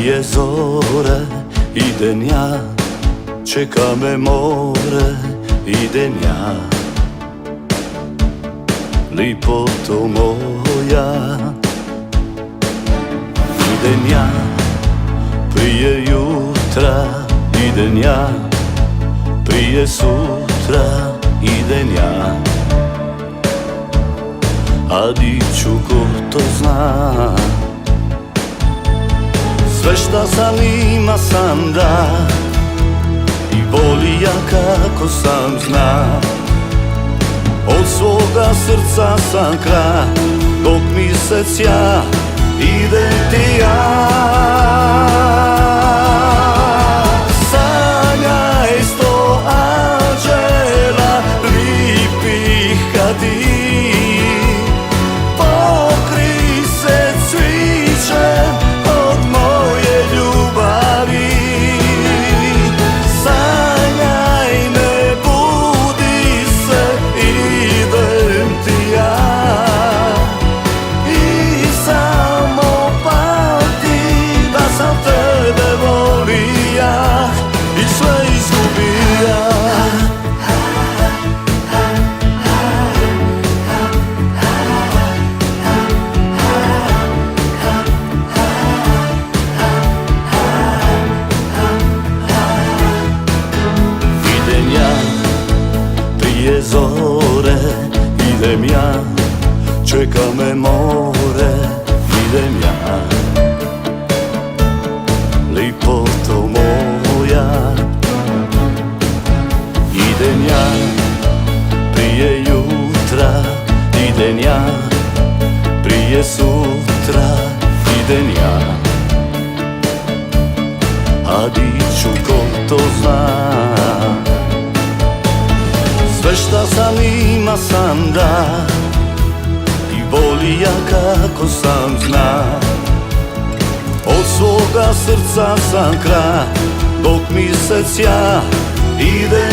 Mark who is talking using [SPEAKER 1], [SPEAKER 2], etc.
[SPEAKER 1] Prije zore idem ja, čeka me more, idem ja, lipoto moja. Idem ja, prije jutra, idem ja, prije sutra, idem ja, a di ću ko to zna. Sve šta sam ima sam da, i voli ja kako sam zna. Od svoga srca sam kraj, dok misec ja idem ti ja. Sanjaj sto anđela lipih kad ti pokri se cvićem od moje ljubavi. Sanjaj, ne budi se, idem ti ja. I samo pamti da sam tebe volija i sve izgubija. Idem ja, prije zore, idem ja, čeka me more, idem ja, lipoto moja. Idem ja, prije jutra, idem ja, prije sutra, idem ja, a di ću ko to zna. Sve šta sam ima sam da, i voli ja kako sam zna. Od svoga srca sam kraj, dok misec ja idem